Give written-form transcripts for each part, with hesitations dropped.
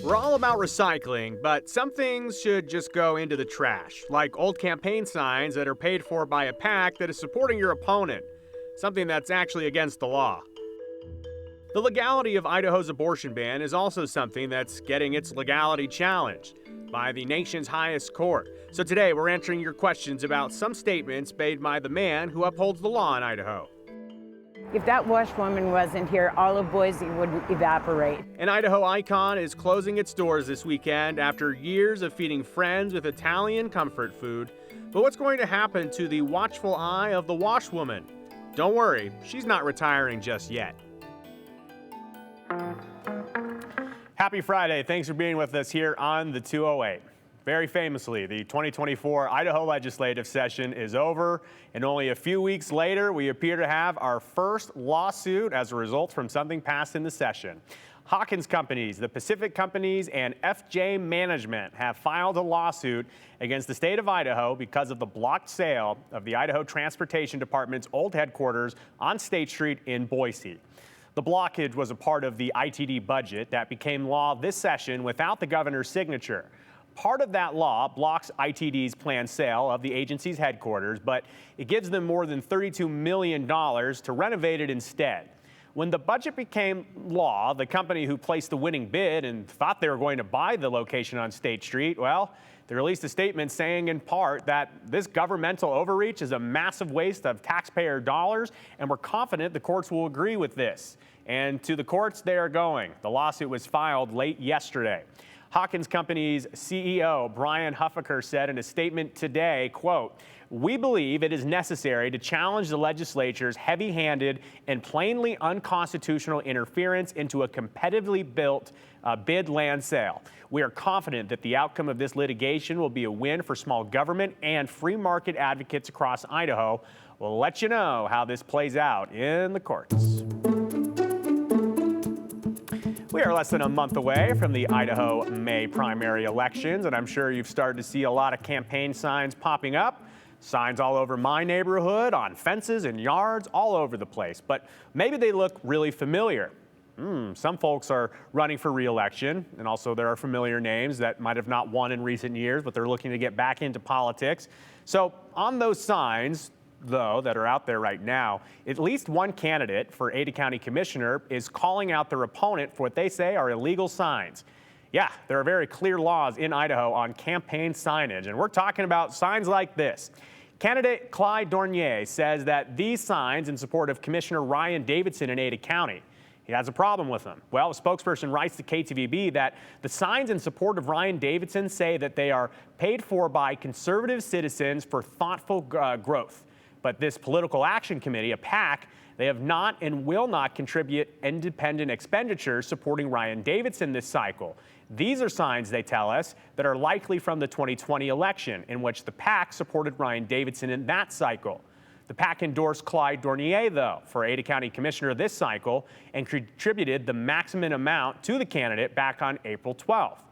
We're all about recycling, but some things should just go into the trash, like old campaign signs that are paid for by a PAC that is supporting your opponent, something that's actually against the law. The legality of Idaho's abortion ban is also something that's getting its legality challenged by the nation's highest court. So today we're answering your questions about some statements made by the man who upholds the law in Idaho. If that washwoman wasn't here, all of Boise would evaporate. An Idaho icon is closing its doors this weekend after years of feeding friends with Italian comfort food. But what's going to happen to the watchful eye of the washwoman? Don't worry, she's not retiring just yet. Happy Friday. Thanks for being with us here on the 208. Very famously, the 2024 Idaho legislative session is over, and only a few weeks later, we appear to have our first lawsuit as a result from something passed in the session. Hawkins Companies, the Pacific Companies, and FJ Management have filed a lawsuit against the state of Idaho because of the blocked sale of the Idaho Transportation Department's old headquarters on State Street in Boise. The blockage was a part of the ITD budget that became law this session without the governor's signature. Part of that law blocks ITD's planned sale of the agency's headquarters, but it gives them more than $32 million to renovate it instead. When the budget became law, the company who placed the winning bid and thought they were going to buy the location on State Street, well, they released a statement saying in part that this governmental overreach is a massive waste of taxpayer dollars, and we're confident the courts will agree with this. And to the courts they are going. The lawsuit was filed late yesterday. Hawkins Companies CEO Brian Huffaker said in a statement today, quote, "We believe it is necessary to challenge the legislature's heavy-handed and plainly unconstitutional interference into a competitively built bid land sale. We are confident that the outcome of this litigation will be a win for small government and free market advocates across Idaho. We'll let you know how this plays out in the courts." We are less than a month away from the Idaho May primary elections, and I'm sure you've started to see a lot of campaign signs popping up. Signs all over my neighborhood, on fences and yards, all over the place. But maybe they look really familiar. Some folks are running for re-election, and also there are familiar names that might have not won in recent years, but they're looking to get back into politics. So on those signs, though, that are out there right now, at least one candidate for Ada County Commissioner is calling out their opponent for what they say are illegal signs. Yeah, there are very clear laws in Idaho on campaign signage, and we're talking about signs like this. Candidate Clyde Dornier says that these signs in support of Commissioner Ryan Davidson in Ada County, he has a problem with them. Well, a spokesperson writes to KTVB that the signs in support of Ryan Davidson say that they are paid for by conservative citizens for thoughtful growth. But this political action committee, a PAC, they have not and will not contribute independent expenditures supporting Ryan Davidson this cycle. These are signs, they tell us, that are likely from the 2020 election, in which the PAC supported Ryan Davidson in that cycle. The PAC endorsed Clyde Dornier, though, for Ada County Commissioner this cycle and contributed the maximum amount to the candidate back on April 12th.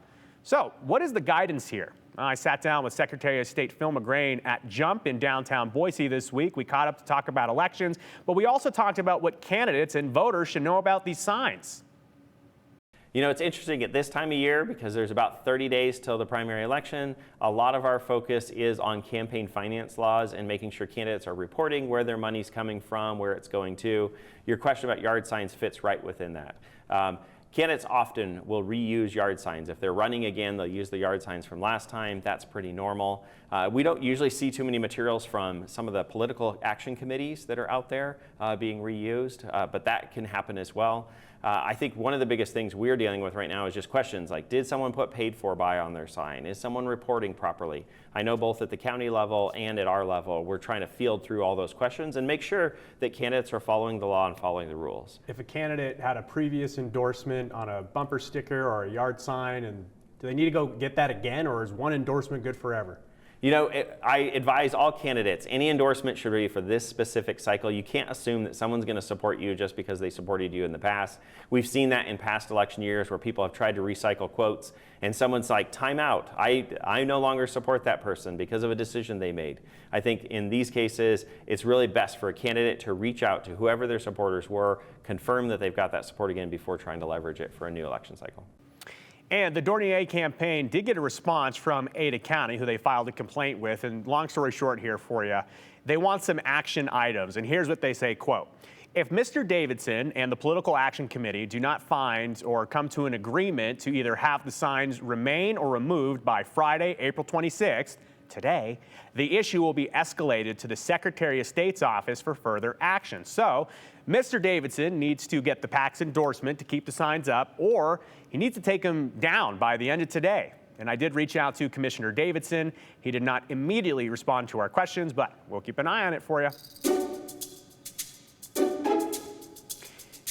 So what is the guidance here? I sat down with Secretary of State Phil McGrain at Jump in downtown Boise this week. We caught up to talk about elections, but we also talked about what candidates and voters should know about these signs. You know, it's interesting at this time of year because there's about 30 days till the primary election. A lot of our focus is on campaign finance laws and making sure candidates are reporting where their money's coming from, where it's going to. Your question about yard signs fits right within that. Candidates often will reuse yard signs. If they're running again, they'll use the yard signs from last time. That's pretty normal. We don't usually see too many materials from some of the political action committees that are out there being reused, but that can happen as well. I think one of the biggest things we're dealing with right now is just questions like, did someone put paid for by on their sign? Is someone reporting properly? I know both at the county level and at our level, we're trying to field through all those questions and make sure that candidates are following the law and following the rules. If a candidate had a previous endorsement on a bumper sticker or a yard sign, and do they need to go get that again, or is one endorsement good forever? You know, I advise all candidates, any endorsement should be for this specific cycle. You can't assume that someone's going to support you just because they supported you in the past. We've seen that in past election years where people have tried to recycle quotes and someone's like, time out. I no longer support that person because of a decision they made. I think in these cases, it's really best for a candidate to reach out to whoever their supporters were, confirm that they've got that support again before trying to leverage it for a new election cycle. And the Dornier campaign did get a response from Ada County, who they filed a complaint with. And long story short here for you, they want some action items. And here's what they say, quote, if Mr. Davidson and the Political Action Committee do not find or come to an agreement to either have the signs remain or removed by Friday, April 26th, today, the issue will be escalated to the Secretary of State's office for further action. So Mr. Davidson needs to get the PAC's endorsement to keep the signs up, or he needs to take them down by the end of today. And I did reach out to Commissioner Davidson. He did not immediately respond to our questions, but we'll keep an eye on it for you.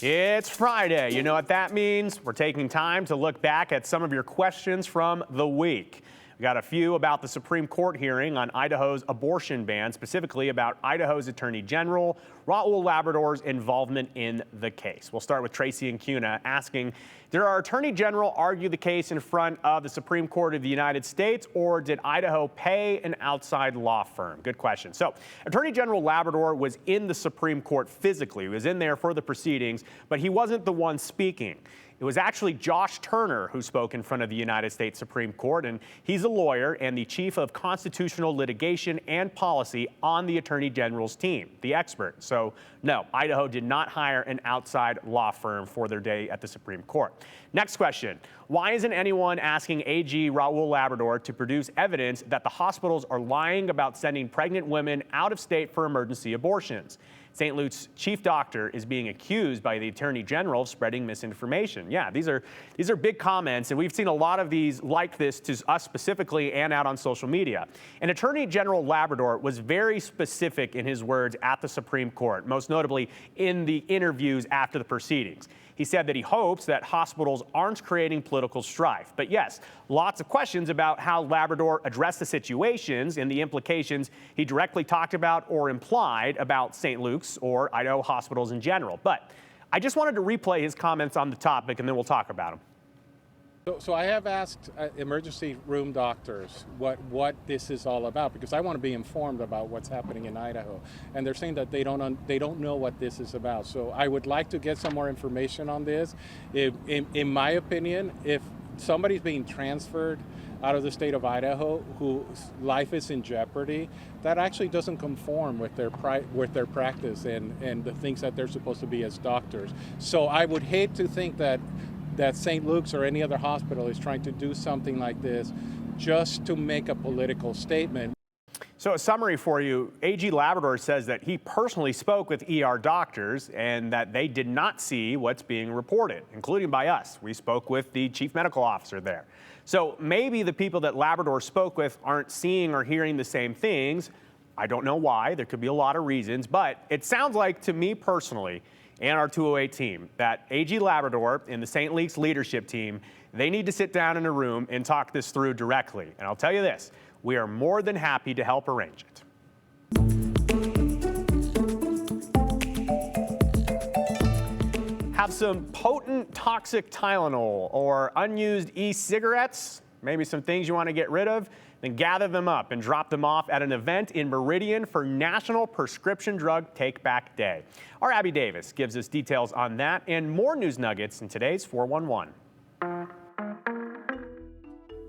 It's Friday. You know what that means? We're taking time to look back at some of your questions from the week. We got a few about the Supreme Court hearing on Idaho's abortion ban, specifically about Idaho's Attorney General Raul Labrador's involvement in the case. We'll start with Tracy and Cuna asking, did our Attorney General argue the case in front of the Supreme Court of the United States, or did Idaho pay an outside law firm? Good question. So Attorney General Labrador was in the Supreme Court physically. He was in there for the proceedings, but he wasn't the one speaking. It was actually Josh Turner who spoke in front of the United States Supreme Court, and he's a lawyer and the chief of constitutional litigation and policy on the Attorney General's team, the expert. So no, Idaho did not hire an outside law firm for their day at the Supreme Court. Next question. Why isn't anyone asking AG Raul Labrador to produce evidence that the hospitals are lying about sending pregnant women out of state for emergency abortions? St. Luke's chief doctor is being accused by the Attorney General of spreading misinformation. Yeah, these are big comments, and we've seen a lot of these like this to us specifically and out on social media. And Attorney General Labrador was very specific in his words at the Supreme Court, most notably in the interviews after the proceedings. He said that he hopes that hospitals aren't creating political strife. But yes, lots of questions about how Labrador addressed the situations and the implications he directly talked about or implied about St. Luke's or Idaho hospitals in general. But I just wanted to replay his comments on the topic, and then we'll talk about them. So I have asked emergency room doctors what this is all about, because I want to be informed about what's happening in Idaho, and they're saying that they don't know what this is about. So I would like to get some more information on this. In my opinion, if somebody's being transferred out of the state of Idaho whose life is in jeopardy, that actually doesn't conform with their practice and the things that they're supposed to be as doctors. So I would hate to think that St. Luke's or any other hospital is trying to do something like this just to make a political statement. So a summary for you, AG Labrador says that he personally spoke with ER doctors and that they did not see what's being reported, including by us. We spoke with the chief medical officer there. So maybe the people that Labrador spoke with aren't seeing or hearing the same things. I don't know why. There could be a lot of reasons, but it sounds like to me personally and our 208 team that AG Labrador and the St. Luke's leadership team, they need to sit down in a room and talk this through directly. And I'll tell you this, we are more than happy to help arrange it. Have some potent toxic Tylenol or unused e-cigarettes, maybe some things you want to get rid of, then gather them up and drop them off at an event in Meridian for National Prescription Drug Take Back Day. Our Abby Davis gives us details on that and more news nuggets in today's 411.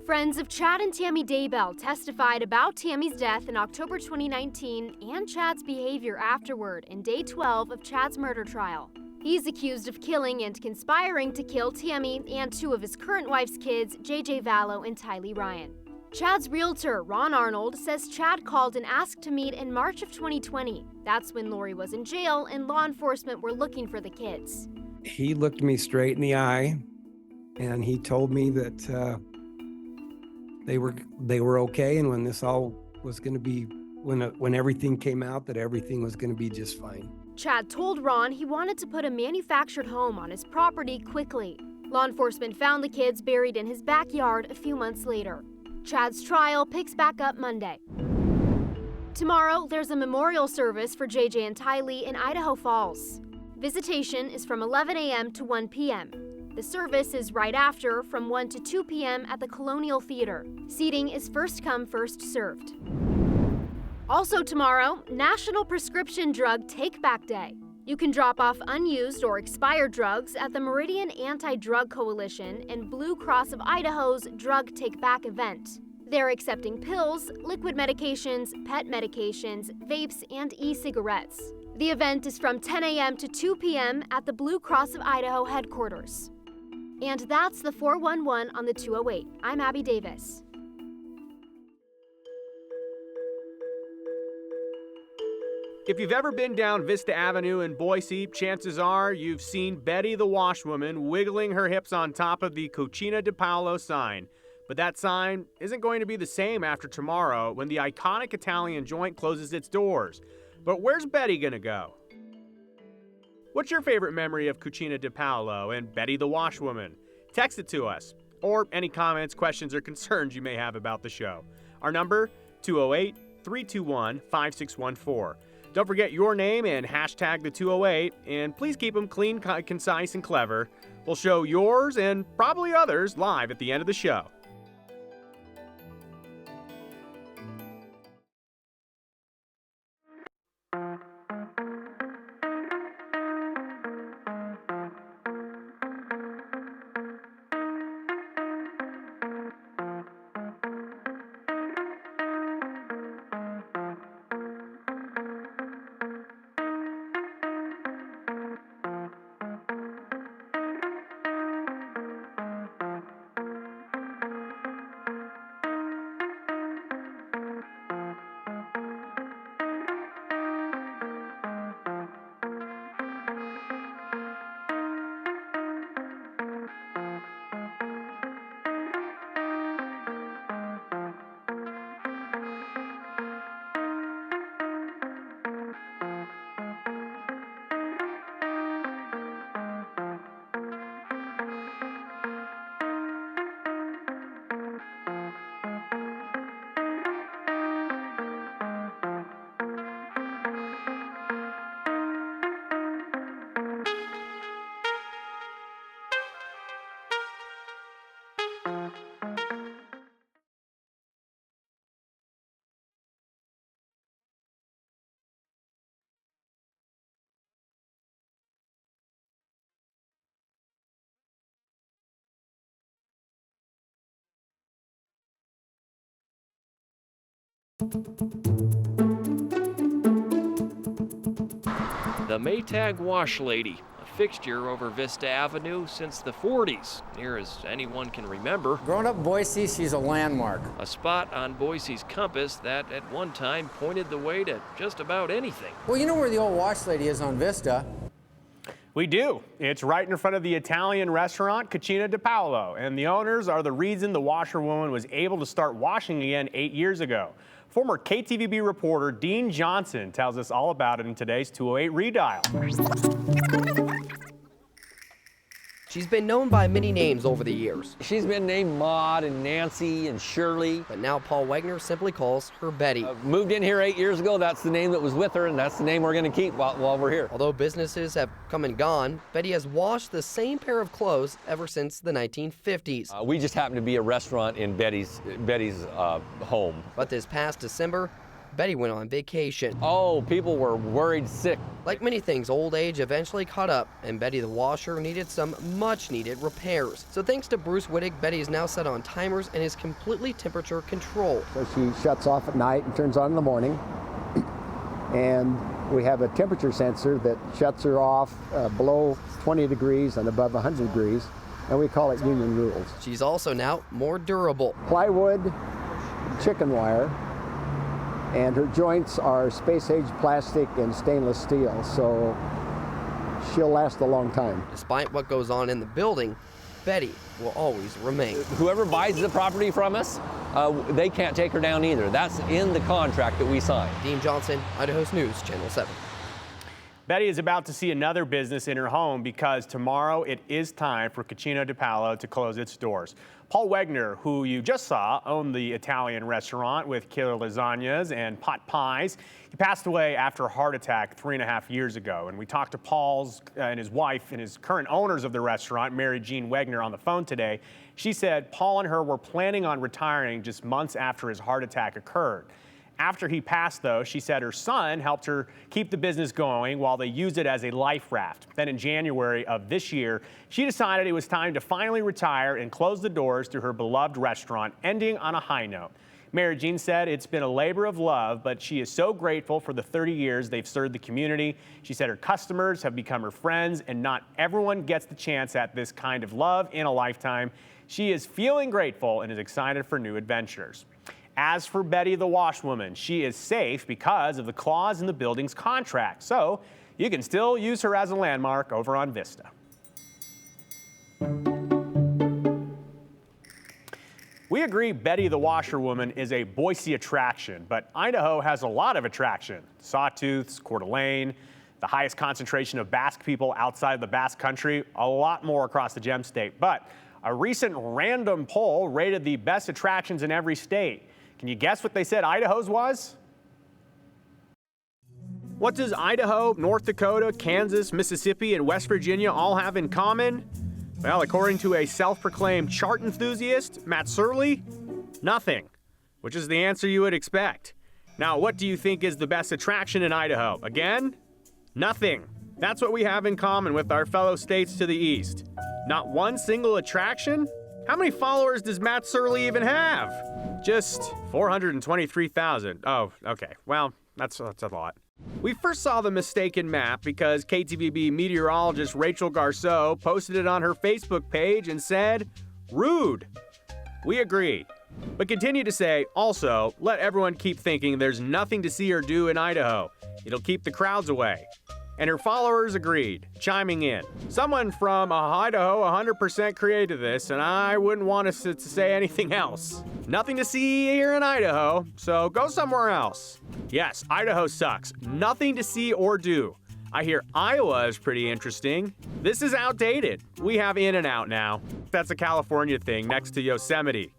Friends of Chad and Tammy Daybell testified about Tammy's death in October 2019 and Chad's behavior afterward in day 12 of Chad's murder trial. He's accused of killing and conspiring to kill Tammy and two of his current wife's kids, JJ Vallow and Tylee Ryan. Chad's realtor, Ron Arnold, says Chad called and asked to meet in March of 2020. That's when Lori was in jail and law enforcement were looking for the kids. He looked me straight in the eye and he told me that they were okay, and when this all was going to be, when everything came out, that everything was going to be just fine. Chad told Ron he wanted to put a manufactured home on his property quickly. Law enforcement found the kids buried in his backyard a few months later. Chad's trial picks back up Monday. Tomorrow, there's a memorial service for JJ and Tylee in Idaho Falls. Visitation is from 11 a.m. to 1 p.m. The service is right after, from 1 to 2 p.m. at the Colonial Theater. Seating is first come, first served. Also tomorrow, National Prescription Drug Take Back Day. You can drop off unused or expired drugs at the Meridian Anti-Drug Coalition and Blue Cross of Idaho's Drug Take Back event. They're accepting pills, liquid medications, pet medications, vapes, and e-cigarettes. The event is from 10 a.m. to 2 p.m. at the Blue Cross of Idaho headquarters. And that's the 411 on the 208. I'm Abby Davis. If you've ever been down Vista Avenue in Boise, chances are you've seen Betty the washwoman wiggling her hips on top of the Cucina Di Paolo sign. But that sign isn't going to be the same after tomorrow when the iconic Italian joint closes its doors. But where's Betty gonna go? What's your favorite memory of Cucina Di Paolo and Betty the washwoman? Text it to us, or any comments, questions, or concerns you may have about the show. Our number, 208-321-5614. Don't forget your name and hashtag the 208, and please keep them clean, concise, and clever. We'll show yours and probably others live at the end of the show. The Maytag Wash Lady, a fixture over Vista Avenue since the 40s, near as anyone can remember. Growing up in Boise, she's a landmark. A spot on Boise's compass that at one time pointed the way to just about anything. Well, you know where the old Wash Lady is on Vista? We do. It's right in front of the Italian restaurant Cucina Di Paolo, and the owners are the reason the washerwoman was able to start washing again 8 years ago. Former KTVB reporter Dean Johnson tells us all about it in today's 208 Redial. She's been known by many names over the years. She's been named Maud and Nancy and Shirley. But now Paul Wegner simply calls her Betty. Moved in here 8 years ago. That's the name that was with her, and that's the name we're going to keep while we're here. Although businesses have come and gone, Betty has washed the same pair of clothes ever since the 1950s. We just happen to be a restaurant in Betty's home. But this past December, Betty went on vacation. Oh, people were worried sick. Like many things, old age eventually caught up, and Betty the washer needed some much-needed repairs. So thanks to Bruce Wittig, Betty is now set on timers and is completely temperature controlled. So she shuts off at night and turns on in the morning. And we have a temperature sensor that shuts her off below 20 degrees and above 100 degrees, and we call it union rules. She's also now more durable. Plywood, chicken wire, and her joints are space-age plastic and stainless steel, so she'll last a long time. Despite what goes on in the building, Betty will always remain. Whoever buys the property from us, they can't take her down either. That's in the contract that we signed. Dean Johnson, Idaho's News, Channel 7. Betty is about to see another business in her home because tomorrow it is time for Cucina Di Paolo to close its doors. Paul Wegner, who you just saw, owned the Italian restaurant with killer lasagnas and pot pies. He passed away after a heart attack 3.5 years ago. And we talked to Paul's and his wife and his current owners of the restaurant, Mary Jean Wegner, on the phone today. She said Paul and her were planning on retiring just months after his heart attack occurred. After he passed, though, she said her son helped her keep the business going while they used it as a life raft. Then in January of this year, she decided it was time to finally retire and close the doors to her beloved restaurant, ending on a high note. Mary Jean said it's been a labor of love, but she is so grateful for the 30 years they've served the community. She said her customers have become her friends, and not everyone gets the chance at this kind of love in a lifetime. She is feeling grateful and is excited for new adventures. As for Betty the washwoman, she is safe because of the clause in the building's contract, so you can still use her as a landmark over on Vista. We agree Betty the washerwoman is a Boise attraction, but Idaho has a lot of attraction. Sawtooths, Coeur d'Alene, the highest concentration of Basque people outside the Basque Country, a lot more across the Gem State. But a recent random poll rated the best attractions in every state. Can you guess what they said Idaho's was? What does Idaho, North Dakota, Kansas, Mississippi, and West Virginia all have in common? Well, according to a self-proclaimed chart enthusiast, Matt Surley, nothing, which is the answer you would expect. Now, what do you think is the best attraction in Idaho? Again, nothing. That's what we have in common with our fellow states to the east. Not one single attraction? How many followers does Matt Surley even have? Just 423,000. Oh, okay. Well, that's a lot. We first saw the mistaken map because KTVB meteorologist Rachel Garceau posted it on her Facebook page and said, rude. We agree. But continue to say, also, let everyone keep thinking there's nothing to see or do in Idaho. It'll keep the crowds away. And her followers agreed, chiming in. Someone from Idaho 100% created this, and I wouldn't want us to say anything else. Nothing to see here in Idaho, so go somewhere else. Yes, Idaho sucks. Nothing to see or do. I hear Iowa is pretty interesting. This is outdated. We have In-N-Out now. That's a California thing next to Yosemite.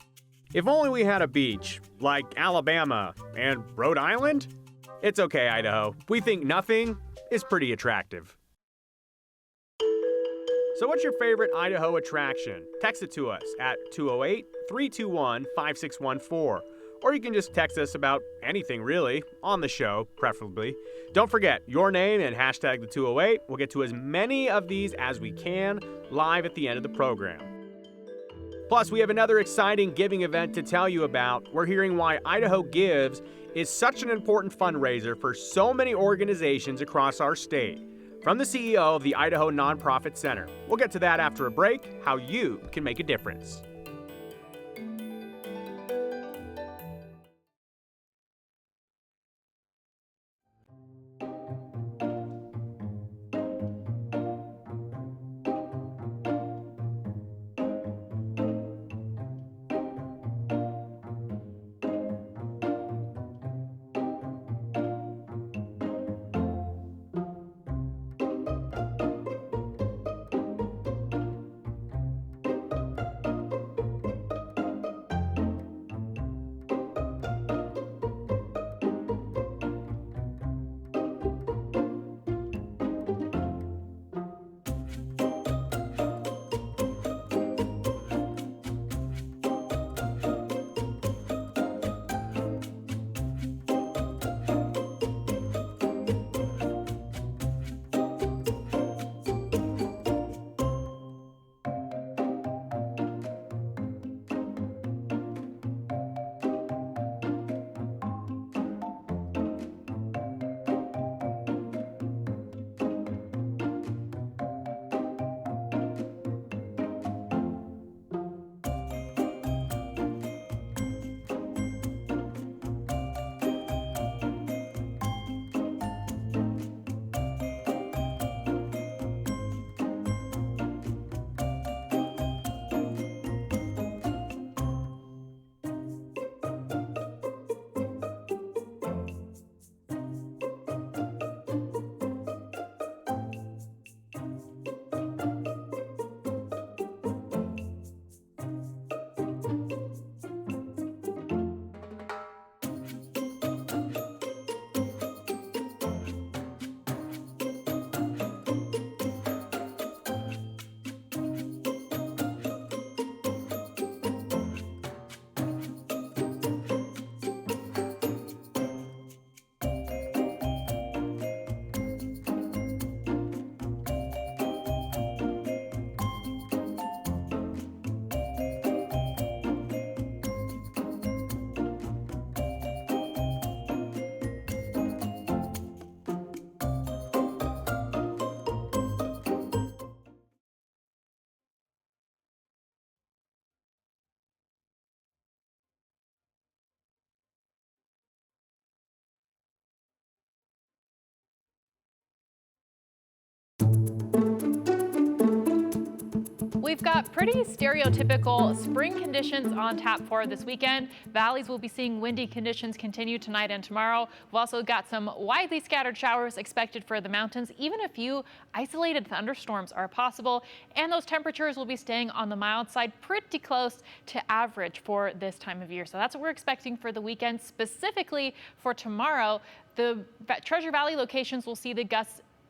If only we had a beach, like Alabama and Rhode Island. It's okay, Idaho. We think nothing is pretty attractive. So what's your favorite Idaho attraction? Text it to us at 208-321-5614. Or you can just text us about anything really, on the show, preferably. Don't forget, your name and hashtag the 208. We'll get to as many of these as we can live at the end of the program. Plus, we have another exciting giving event to tell you about. We're hearing why Idaho Gives is such an important fundraiser for so many organizations across our state. From the CEO of the Idaho Nonprofit Center. We'll get to that after a break, how you can make a difference. We've got pretty stereotypical spring conditions on tap for this weekend. Valleys will be seeing windy conditions continue tonight and tomorrow. We've also got some widely scattered showers expected for the mountains. Even a few isolated thunderstorms are possible, and those temperatures will be staying on the mild side, pretty close to average for this time of year. So that's what we're expecting for the weekend. Specifically for tomorrow, the Treasure Valley locations will see the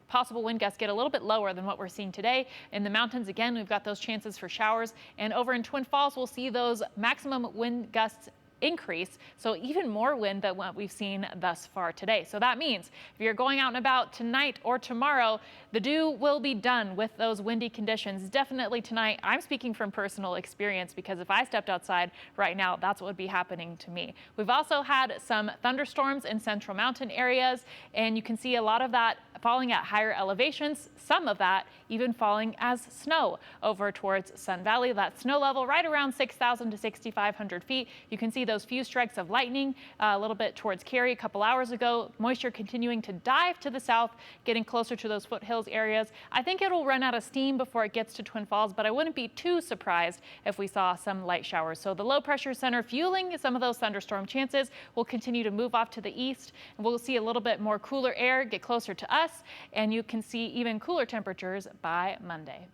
possible wind gusts get a little bit lower than what we're seeing today. In the mountains, again, we've got those chances for showers. And over in Twin Falls, we'll see those maximum wind gusts increase, so even more wind than what we've seen thus far today. So that means if you're going out and about tonight or tomorrow, the dew will be done with those windy conditions. Definitely tonight. I'm speaking from personal experience because if I stepped outside right now, that's what would be happening to me. We've also had some thunderstorms in central mountain areas, and you can see a lot of that falling at higher elevations, some of that even falling as snow over towards Sun Valley. That snow level right around 6,000 to 6,500 feet. You can see those few strikes of lightning a little bit towards Cary a couple hours ago. Moisture continuing to dive to the south, getting closer to those foothills areas. I think it'll run out of steam before it gets to Twin Falls, but I wouldn't be too surprised if we saw some light showers. So the low pressure center fueling some of those thunderstorm chances will continue to move off to the east, and we'll see a little bit more cooler air get closer to us, and you can see even cooler temperatures by Monday.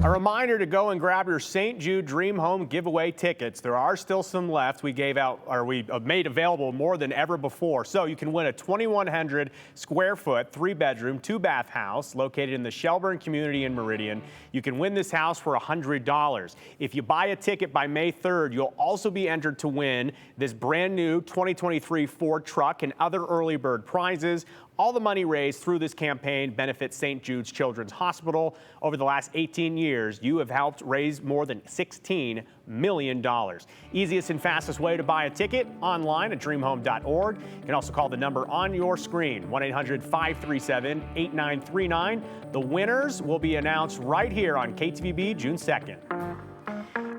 A reminder to go and grab your St. Jude Dream Home giveaway tickets. There are still some left. We made available more than ever before. So you can win a 2,100 square foot, 3-bedroom, 2-bath house located in the Shelburne community in Meridian. You can win this house for $100. If you buy a ticket by May 3rd, you'll also be entered to win this brand new 2023 Ford truck and other early bird prizes. All the money raised through this campaign benefits St. Jude's Children's Hospital. Over the last 18 years, you have helped raise more than $16 million. Easiest and fastest way to buy a ticket online at dreamhome.org. You can also call the number on your screen, 1-800-537-8939. The winners will be announced right here on KTVB June 2nd.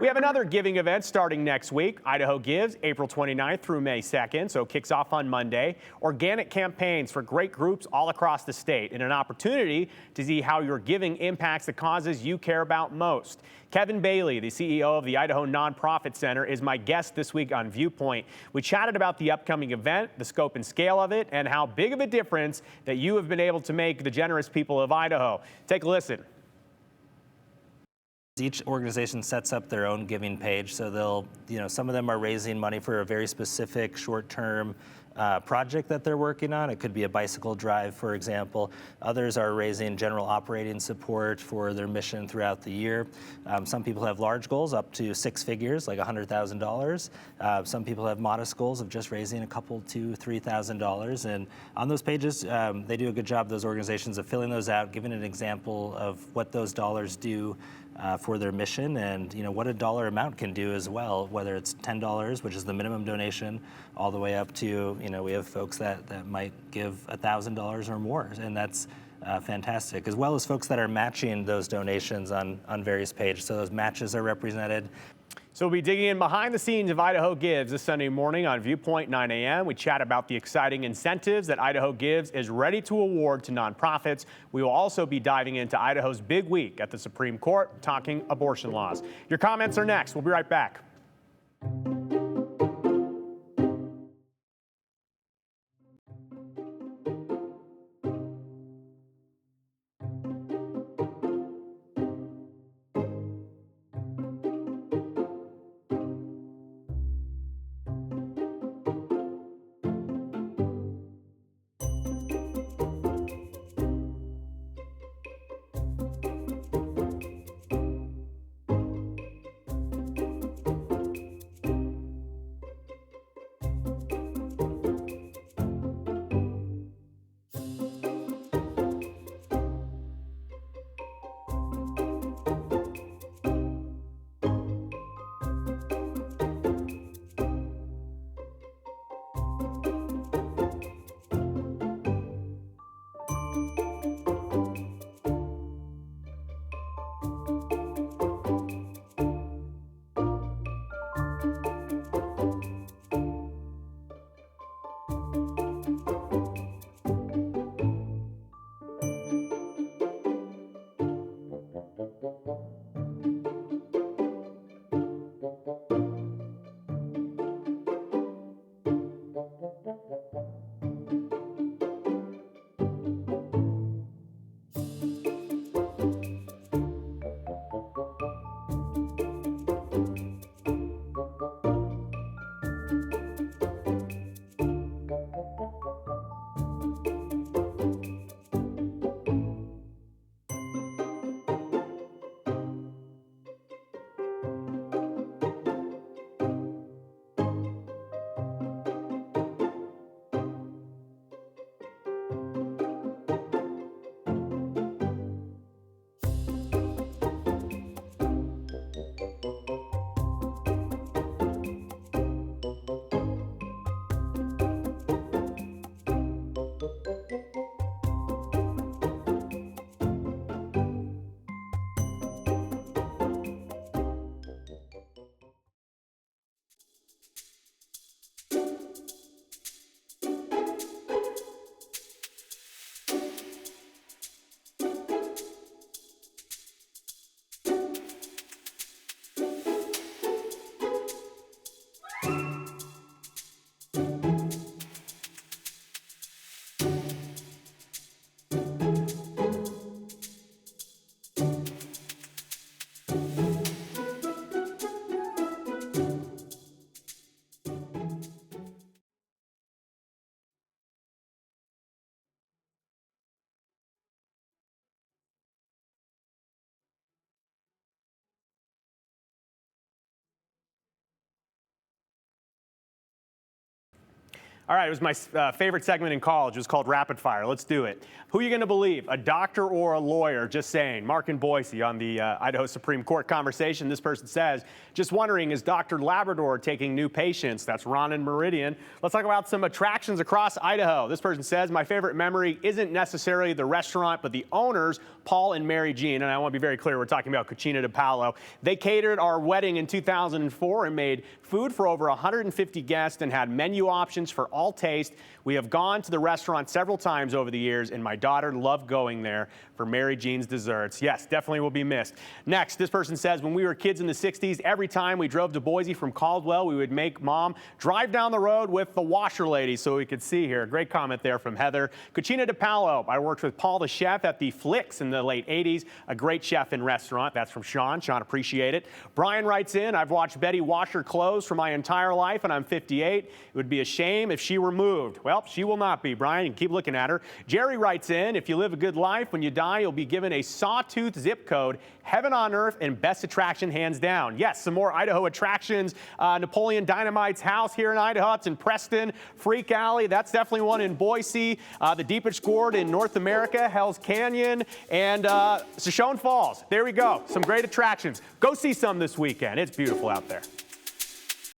We have another giving event starting next week. Idaho Gives, April 29th through May 2nd, so it kicks off on Monday. Organic campaigns for great groups all across the state, and an opportunity to see how your giving impacts the causes you care about most. Kevin Bailey, the CEO of the Idaho Nonprofit Center, is my guest this week on Viewpoint. We chatted about the upcoming event, the scope and scale of it, and how big of a difference that you have been able to make the generous people of Idaho. Take a listen. Each organization sets up their own giving page, so they'll, some of them are raising money for a very specific short-term project that they're working on. It could be a bicycle drive, for example. Others are raising general operating support for their mission throughout the year. Some people have large goals up to 6 figures, like $100,000. Some people have modest goals of just raising a couple to $3,000. And on those pages, they do a good job, those organizations, of filling those out, giving an example of what those dollars do for their mission, and what a dollar amount can do as well, whether it's $10, which is the minimum donation, all the way up to, we have folks that might give $1,000 or more, and that's fantastic, as well as folks that are matching those donations on various pages. So those matches are represented. So we'll be digging in behind the scenes of Idaho Gives this Sunday morning on Viewpoint 9 a.m. We chat about the exciting incentives that Idaho Gives is ready to award to nonprofits. We will also be diving into Idaho's big week at the Supreme Court, talking abortion laws. Your comments are next. We'll be right back. All right, it was my favorite segment in college. It was called Rapid Fire. Let's do it. Who are you going to believe, a doctor or a lawyer? Just saying. Mark in Boise on the Idaho Supreme Court conversation. This person says, just wondering, is Dr. Labrador taking new patients? That's Ron in Meridian. Let's talk about some attractions across Idaho. This person says, my favorite memory isn't necessarily the restaurant, but the owners, Paul and Mary Jean. And I want to be very clear, we're talking about Cucina Di Paolo. They catered our wedding in 2004 and made food for over 150 guests and had menu options for all taste. We have gone to the restaurant several times over the years, and my daughter loved going there for Mary Jean's desserts. Yes, definitely will be missed. Next, this person says, when we were kids in the 60s, every time we drove to Boise from Caldwell, we would make Mom drive down the road with the washer lady so we could see her. Great comment there from Heather. Cucina Di Paolo. I worked with Paul, the chef, at the Flicks in the late 80s. A great chef and restaurant. That's from Sean. Sean, appreciate it. Brian writes in, I've watched Betty wash her clothes for my entire life, and I'm 58. It would be a shame if she were moved. Well, she will not be, Brian. You can keep looking at her. Jerry writes in, if you live a good life, when you die, you'll be given a sawtooth zip code, heaven on earth, and best attraction hands down. Yes, some more Idaho attractions. Napoleon Dynamite's house here in Idaho. It's in Preston. Freak Alley, that's definitely one in Boise. The deepest gourd in North America, Hell's Canyon, and Shoshone Falls. There we go. Some great attractions. Go see some this weekend. It's beautiful out there.